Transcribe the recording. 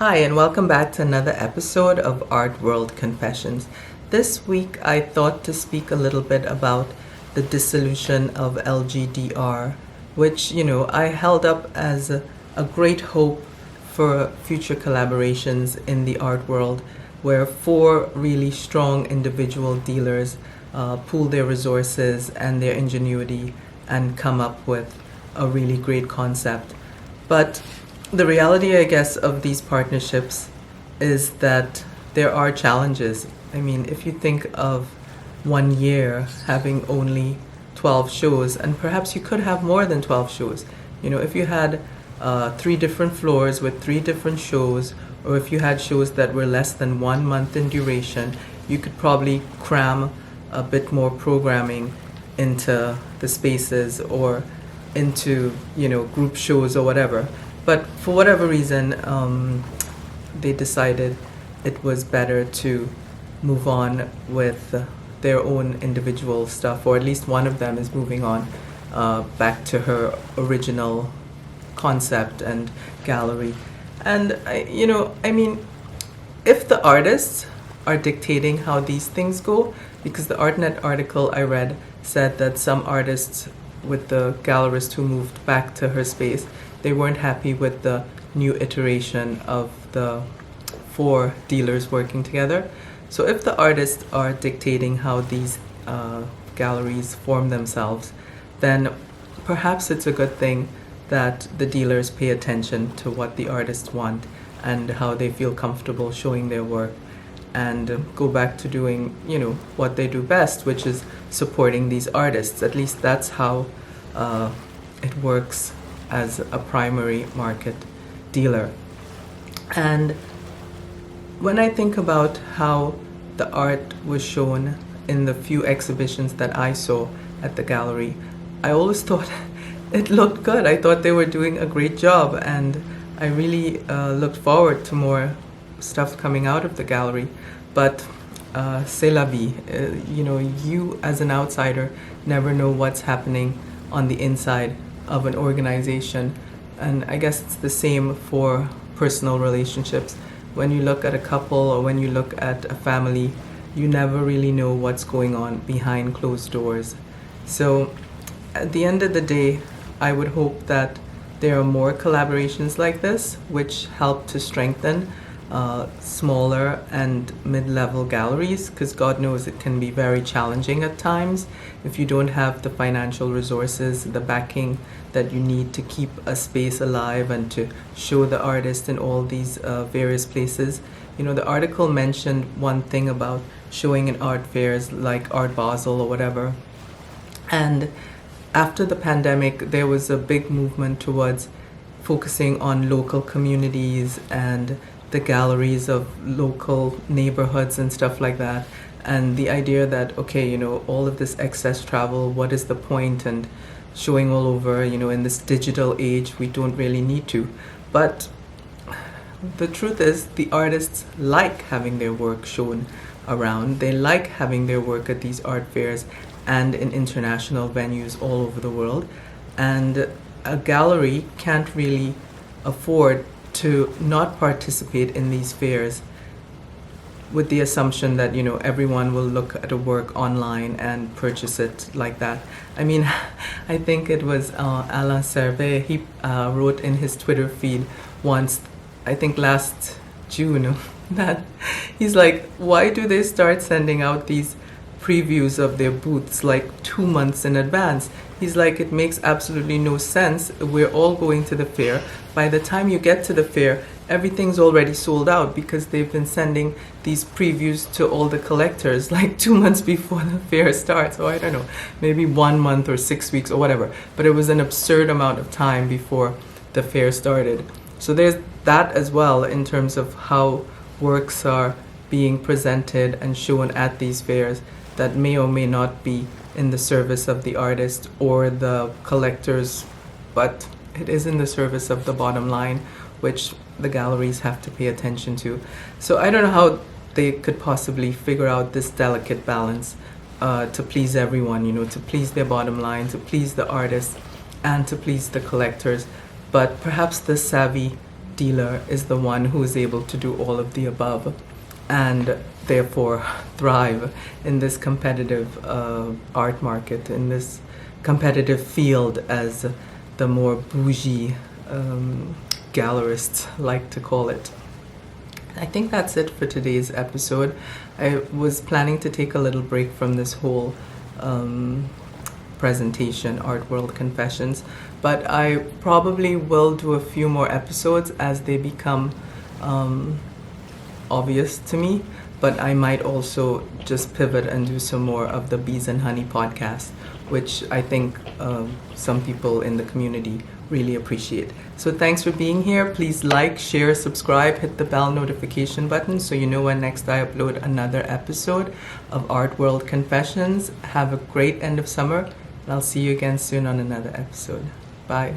Hi, and welcome back to another episode of Art World Confessions. This week, I thought to speak a little bit about the dissolution of LGDR, which, I held up as a great hope for future collaborations in the art world, where four really strong individual dealers pool their resources and their ingenuity and come up with a really great concept. But the reality, I guess, of these partnerships is that there are challenges. I mean, if you think of 1 year having only 12 shows, and perhaps you could have more than 12 shows. If you had 3 different floors with 3 different shows, or if you had shows that were less than 1 month in duration, you could probably cram a bit more programming into the spaces or into, group shows or whatever. But for whatever reason, they decided it was better to move on with their own individual stuff, or at least one of them is moving on back to her original concept and gallery. And, if the artists are dictating how these things go, because the ArtNet article I read said that some artists with the gallerist who moved back to her space, they weren't happy with the new iteration of the 4 dealers working together. So if the artists are dictating how these galleries form themselves, then perhaps it's a good thing that the dealers pay attention to what the artists want and how they feel comfortable showing their work, and go back to doing, what they do best, which is supporting these artists. At least that's how it works as a primary market dealer. And when I think about how the art was shown in the few exhibitions that I saw at the gallery, I always thought it looked good. I thought they were doing a great job, and I really looked forward to more stuff coming out of the gallery. But c'est la vie. You as an outsider never know what's happening on the inside of an organization. And I guess it's the same for personal relationships. When you look at a couple or when you look at a family, you never really know what's going on behind closed doors. So at the end of the day, I would hope that there are more collaborations like this, which help to strengthen smaller and mid-level galleries, because God knows it can be very challenging at times if you don't have the financial resources, the backing that you need to keep a space alive and to show the artist in all these various places. The article mentioned one thing about showing in art fairs like Art Basel or whatever. And after the pandemic, there was a big movement towards focusing on local communities and the galleries of local neighborhoods and stuff like that. And the idea that, okay, all of this excess travel, what is the point? And showing all over, in this digital age, we don't really need to. But the truth is, the artists like having their work shown around. They like having their work at these art fairs and in international venues all over the world. And a gallery can't really afford to not participate in these fairs with the assumption that, everyone will look at a work online and purchase it like that. I mean, I think it was Alain Servet, he wrote in his Twitter feed once, I think last June, that he's like, why do they start sending out these previews of their booths like 2 months in advance? He's like, it makes absolutely no sense. We're all going to the fair. By the time you get to the fair, everything's already sold out because they've been sending these previews to all the collectors like 2 months before the fair starts. Or I don't know, maybe 1 month or 6 weeks or whatever. But it was an absurd amount of time before the fair started. So there's that as well in terms of how works are being presented and shown at these fairs that may or may not be in the service of the artist or the collectors, but it is in the service of the bottom line, which the galleries have to pay attention to. So I don't know how they could possibly figure out this delicate balance to please everyone, to please their bottom line, to please the artists, and to please the collectors. But perhaps the savvy dealer is the one who is able to do all of the above and therefore thrive in this competitive art market, in this competitive field, as the more bougie gallerists like to call it. I think that's it for today's episode. I was planning to take a little break from this whole presentation, Art World Confessions, but I probably will do a few more episodes as they become obvious to me, but I might also just pivot and do some more of the Bees and Honey podcast, which I think some people in the community really appreciate. So thanks for being here. Please like, share, subscribe, hit the bell notification button so you know when next I upload another episode of Art World Confessions. Have a great end of summer, and I'll see you again soon on another episode. Bye.